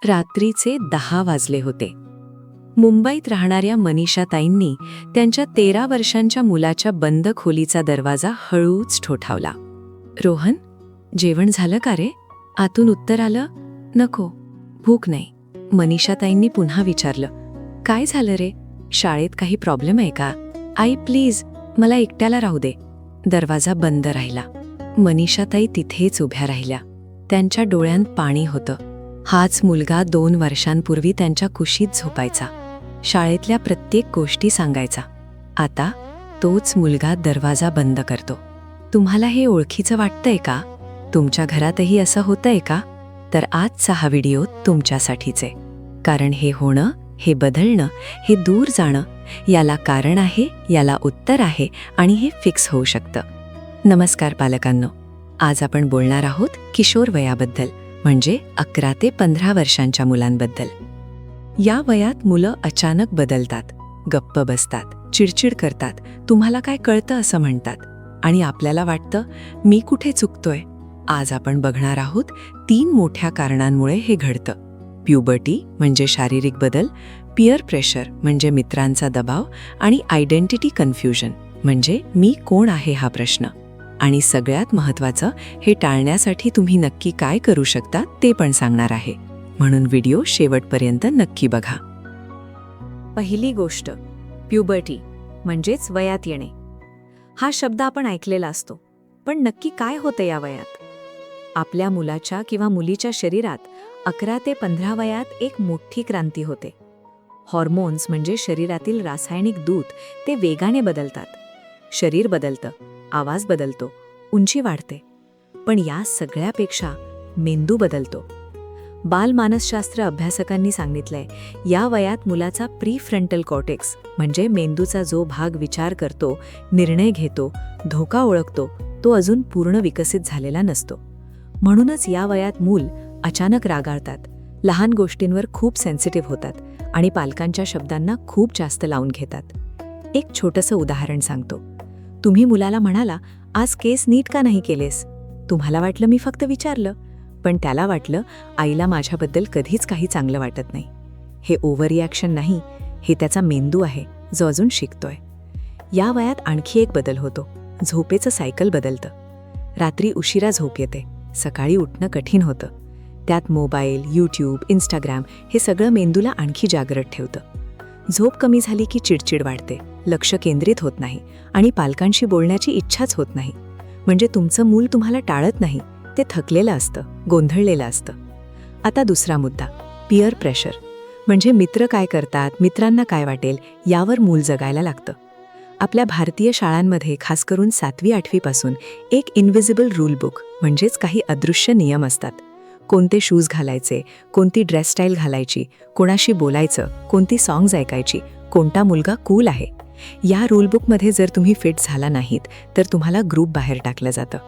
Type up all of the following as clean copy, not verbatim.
रात्रीचे 10 वाजले होते. मुंबईत राहणाऱ्या मनीषाताईंनी त्यांच्या 13 वर्षांच्या मुलाच्या बंद खोलीचा दरवाजा हळूच ठोठावला. रोहन, जेवण झालं का रे? आतून उत्तर आलं, नको, भूक नाही. मनीषाताईंनी पुन्हा विचारलं, काय झालं रे? शाळेत काही प्रॉब्लेम आहे का? आई प्लीज, मला एकट्याला राहू दे. दरवाजा बंद राहिला. मनीषाताई तिथेच उभ्या राहिल्या. त्यांच्या डोळ्यांत पाणी होतं. हाच मुलगा 2 वर्षांपूर्वी त्यांच्या कुशीत झोपायचा, शाळेतल्या प्रत्येक गोष्टी सांगायचा. आता तोच मुलगा दरवाजा बंद करतो. तुम्हाला हे ओळखीचं वाटतंय का? तुमच्या घरातही असं होतंय का? तर आजचा हा व्हिडिओ तुमच्यासाठीच आहे. कारण हे होणं, हे बदलणं, हे दूर जाणं, याला कारण आहे, याला उत्तर आहे आणि हे फिक्स होऊ शकतं. नमस्कार पालकांनो, आज आपण बोलणार आहोत किशोर वयाबद्दल, म्हणजे 11 ते 15 वर्षांच्या मुलांबद्दल. या वयात मुलं अचानक बदलतात, गप्प बसतात, चिडचिड करतात, तुम्हाला काय कळतं असं म्हणतात आणि आपल्याला वाटतं मी कुठे चुकतोय. आज आपण बघणार आहोत 3 मोठ्या कारणांमुळे हे घडतं. प्युबर्टी म्हणजे शारीरिक बदल, पियर प्रेशर म्हणजे मित्रांचा दबाव आणि आयडेंटिटी कन्फ्युजन म्हणजे मी कोण आहे हा प्रश्न. आणि सगळ्यात महत्त्वाचं, हे टाळण्यासाठी तुम्ही नक्की काय करू शकता ते पण सांगणार आहे. म्हणून व्हिडिओ शेवटपर्यंत नक्की बघा. पहिली गोष्ट, प्युबर्टी म्हणजेच वयात येणे. हा शब्द आपण ऐकलेला असतो, पण नक्की काय होतं या वयात? आपल्या मुलाच्या किंवा मुलीच्या शरीरात 11 ते 15 वयात एक मोठी क्रांती होते. हॉर्मोन्स म्हणजे शरीरातील रासायनिक दूत ते वेगाने बदलतात. शरीर बदलतं, आवाज बदलतो, उंची वाढते. पण या सगळ्यापेक्षा मेंदू बदलतो. बालमानसशास्त्र अभ्यासकांनी सांगितलंय, या वयात मुलाचा प्रीफ्रंटल कॉर्टेक्स म्हणजे मेंदूचा जो भाग विचार करतो, निर्णय घेतो, धोका ओळखतो, तो अजून पूर्ण विकसित झालेला नसतो. म्हणूनच या वयात मूल अचानक रागाळतात, लहान गोष्टींवर खूप सेन्सिटिव्ह होतात आणि पालकांच्या शब्दांना खूप जास्त लावून घेतात. एक छोटंसं उदाहरण सांगतो. तुम्ही मुलाला म्हणाला, आज केस नीट का नाही केलेस? तुम्हाला वाटलं मी फक्त विचारलं, पण त्याला वाटलं आईला माझ्याबद्दल कधीच काही चांगलं वाटत नाही. हे ओव्हर रिॲक्शन नाही, हे त्याचा मेंदू आहे जो अजून शिकतोय. या वयात आणखी एक बदल होतो, झोपेचं सायकल बदलतं. रात्री उशिरा झोप येते, सकाळी उठणं कठीण होतं. त्यात मोबाईल, यूट्यूब, इंस्टाग्राम हे सगळं मेंदूला आणखी जागृत ठेवतं. झोप कमी झाली की चिडचिड वाढते, लक्ष केंद्रित होत नाही आणि पालकांशी बोलण्याची इच्छाच होत नाही. म्हणजे तुमचं मूल तुम्हाला टाळत नाही, ते थकलेलं असतं, गोंधळलेलं असतं. आता दुसरा मुद्दा, पियर प्रेशर म्हणजे मित्र काय करतात, मित्रांना काय वाटेल यावर मूल जगायला लागतं. आपल्या भारतीय शाळांमध्ये खास करून 7वी-8वी पासून एक इनव्हिजिबल रूल बुक म्हणजेच काही अदृश्य नियम असतात. कोणते शूज घालायचे, कोणती ड्रेस स्टाईल घालायची, कोणाशी बोलायचं, कोणती सॉंग्स ऐकायची, कोणता मुलगा कूल आहे. या रूलबुकमध्ये जर तुम्ही फिट झाला नाहीत तर तुम्हाला ग्रुप बाहेर टाकलं जातं.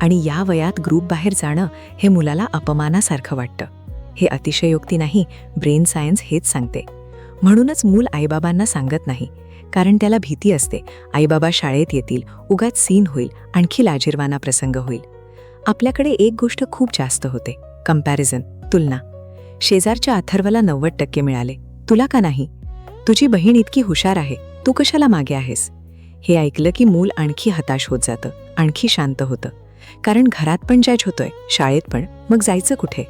आणि या वयात ग्रुप बाहेर जाणं हे मुलाला अपमानासारखं वाटतं. हे अतिशयोक्ती नाही, ब्रेन सायन्स हेच सांगते. म्हणूनच मूल आईबाबांना सांगत नाही, कारण त्याला भीती असते आईबाबा शाळेत येतील, उगाच सीन होईल, आणखी लाजिरवाना प्रसंग होईल. आपल्याकडे एक गोष्ट खूप जास्त होते, कंपॅरिझन, तुलना. शेजारच्या अथर्वला 90% मिळाले, तुला का नाही? तुझी बहीण इतकी हुशार आहे, तू कशाला मागे आहेस? हे ऐकलं की मूल आणखी हताश होत जातं, आणखी शांत होतं. कारण घरात पण जज होतोय, शाळेत पण, मग जायचं कुठे?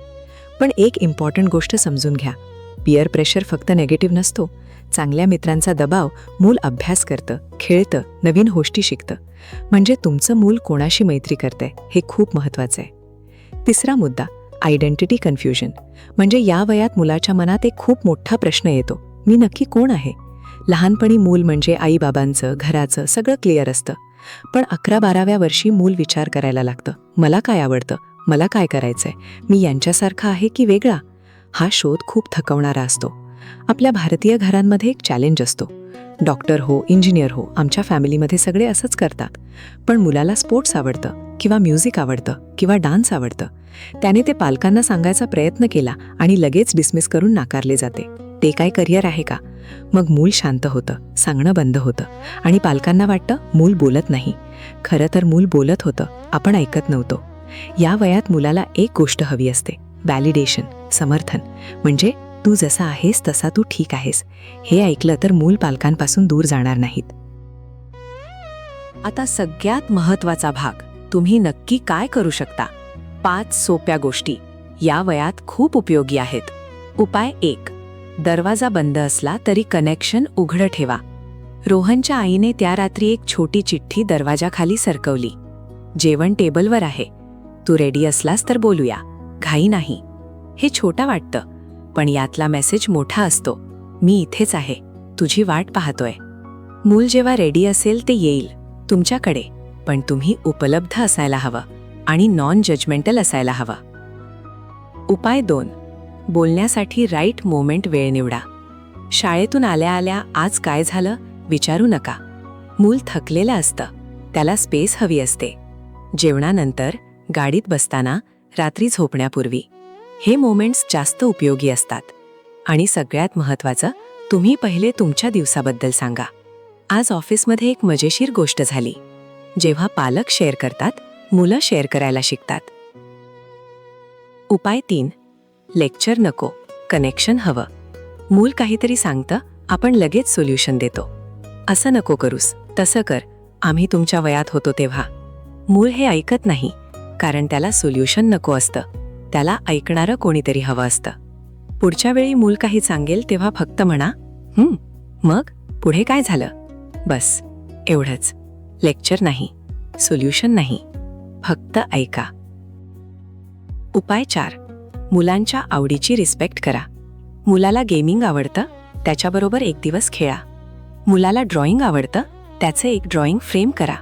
पण एक इम्पॉर्टंट गोष्ट समजून घ्या, पियर प्रेशर फक्त नेगेटिव्ह नसतो. चांगल्या मित्रांचा दबाव मूल अभ्यास करतं, खेळतं, नवीन गोष्टी शिकतं. म्हणजे तुमचं मूल कोणाशी मैत्री करतंय हे खूप महत्त्वाचं आहे. तिसरा मुद्दा, आयडेंटिटी कन्फ्युजन म्हणजे या वयात मुलाच्या मनात एक खूप मोठा प्रश्न येतो, मी नक्की कोण आहे? लहानपणी मूल म्हणजे आईबाबांचं, घराचं सगळं क्लिअर असतं. पण 11-12व्या वर्षी मूल विचार करायला लागतं, मला काय आवडतं, मला काय करायचंय, मी यांच्यासारखा आहे की वेगळा? हा शोध खूप थकवणारा असतो. आपल्या भारतीय घरांमध्ये एक चॅलेंज असतो, डॉक्टर हो, इंजिनियर हो, आमच्या फॅमिलीमध्ये सगळे असंच करतात. पण मुलाला स्पोर्ट्स आवडतं किंवा म्युझिक आवडतं किंवा डान्स आवडतं. त्याने ते पालकांना सांगायचा प्रयत्न केला आणि लगेच डिसमिस करून नाकारले जाते. ते काय करिअर आहे का? मग मूल शांत होतं, सांगणं बंद होतं आणि पालकांना वाटतं मूल बोलत नाही. खरं तर मूल बोलत होतं, आपण ऐकत नव्हतो. या वयात मुलाला एक गोष्ट हवी असते, व्हॅलिडेशन, समर्थन, म्हणजे तू जसा आहेस तसा तू ठीक आहेस, हे ऐकलं तर मूल पालकांपासून दूर जाणार नाहीत. आता सगळ्यात महत्त्वाचा भाग, तुम्ही नक्की काय करू शकता. 5 सोप्या गोष्टी या वयात खूप उपयोगी आहेत. उपाय 1. दरवाजा बंद असला तरी कनेक्शन उघडं ठेवा. रोहनच्या आईने त्या रात्री एक छोटी चिठ्ठी दरवाजाखाली सरकवली. जेवण टेबलवर आहे, तू रेडी असलास तर बोलूया, घाई नाही. हे छोटा वाटतं, पण यातला मेसेज मोठा असतो. मी इथेच आहे, तुझी वाट पाहतोय. मूल जेव्हा रेडी असेल ते येईल तुमच्याकडे, पण तुम्ही उपलब्ध असायला हवं आणि नॉन जजमेंटल असायला हवं. उपाय 2. बोलण्यासाठी राईट मोमेंट वेळ निवडा. शाळेतून आल्या आल्या आज काय झालं विचारू नका. मूल थकलेलं असतं, त्याला स्पेस हवी असते. जेवणानंतर, गाडीत बसताना, रात्री झोपण्यापूर्वी हे मोमेंट्स जास्त उपयोगी असतात. आणि सगळ्यात महत्त्वाचं, तुम्ही पहिले तुमच्या दिवसाबद्दल सांगा. आज ऑफिसमध्ये एक मजेशीर गोष्ट झाली. जेव्हा पालक शेअर करतात, मुलं शेअर करायला शिकतात. उपाय 3. लेक्चर नको, कनेक्शन हवं. मूल काहीतरी सांगतं, आपण लगेच सोल्युशन देतो. असं नको करूस, तसं कर, आम्ही तुमच्या वयात होतो तेव्हा. मूल हे ऐकत नाही, कारण त्याला सोल्युशन नको असतं, त्याला ऐकणारं कोणीतरी हवं असतं. पुढच्या वेळी मूल काही सांगेल तेव्हा फक्त म्हणा, मग पुढे काय झालं, बस एवढंच. लेक्चर नाही, सोल्युशन नाही, फक्त ऐका. उपाय 4. मुलांच्या आवडीची रिस्पेक्ट करा. मुलाला गेमिंग आवडतं, त्याच्याबरोबर एक दिवस खेळा. मुलाला ड्रॉइंग आवडतं, त्याचं एक ड्रॉइंग फ्रेम करा.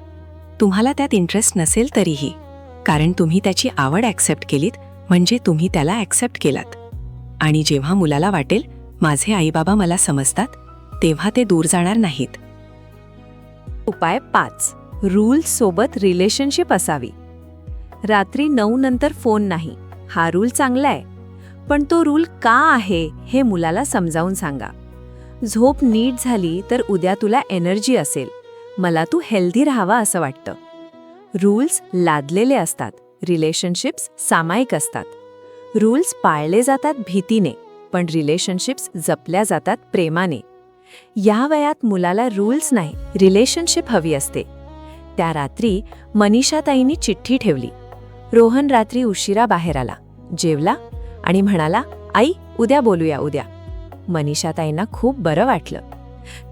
तुम्हाला त्यात इंटरेस्ट नसेल तरीही, कारण तुम्ही त्याची आवड ॲक्सेप्ट केलीत म्हणजे तुम्ही त्याला ॲक्सेप्ट केलात. आणि जेव्हा मुलाला वाटेल माझे आईबाबा मला समजतात, तेव्हा ते दूर जाणार नाहीत. उपाय 5. रूल्स सोबत रिलेशनशिप असावी. रात्री 9 नंतर फोन नाही, हा रूल चांगला आहे, पण तो रूल का आहे हे मुलाला समजावून सांगा. झोप नीट झाली तर उद्या तुला एनर्जी असेल, मला तू हेल्दी राहावा असं वाटतं. रूल्स लादलेले असतात, रिलेशनशिप्स सामायिक असतात. रूल्स पाळले जातात भीतीने, पण रिलेशनशिप्स जपल्या जातात प्रेमाने. या वयात मुलाला रूल्स नाही, रिलेशनशिप हवी असते. त्या रात्री मनीषाताईंनी चिठ्ठी ठेवली. रोहन रात्री उशिरा बाहेर आला, जेवला आणि म्हणाला, आई उद्या बोलूया उद्या. मनीषाताईंना खूप बरं वाटलं,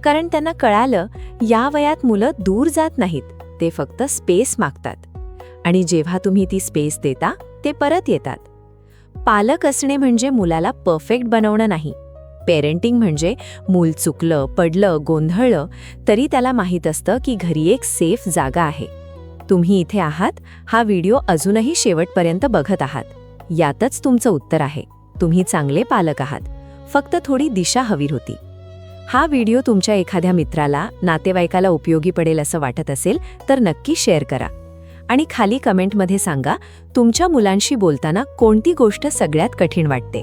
कारण त्यांना कळालं या वयात मुलं दूर जात नाहीत, ते फक्त स्पेस मागतात. आणि जेव्हा तुम्ही ती स्पेस देता ते परत येतात. पालक असणे म्हणजे मुलाला परफेक्ट बनवणं नाही. पेरेंटिंग म्हणजे मूल चुकलं, पडलं, गोंधळलं तरी त्याला माहीत असतं की घरी एक सेफ जागा आहे. तुम्ही इथे आहात, हा व्हिडिओ अजूनही शेवटपर्यंत बघत आहात, यातच तुमचं उत्तर आहे. तुम्ही चांगले पालक आहात, फक्त थोडी दिशा हवी होती. हा व्हिडिओ तुमच्या एखाद्या मित्राला, नातेवाईकाला उपयोगी पडेल असं वाटत असेल तर नक्की शेअर करा. आणि खाली कमेंटमध्ये सांगा तुमच्या मुलांशी बोलताना कोणती गोष्ट सगळ्यात कठीण वाटते.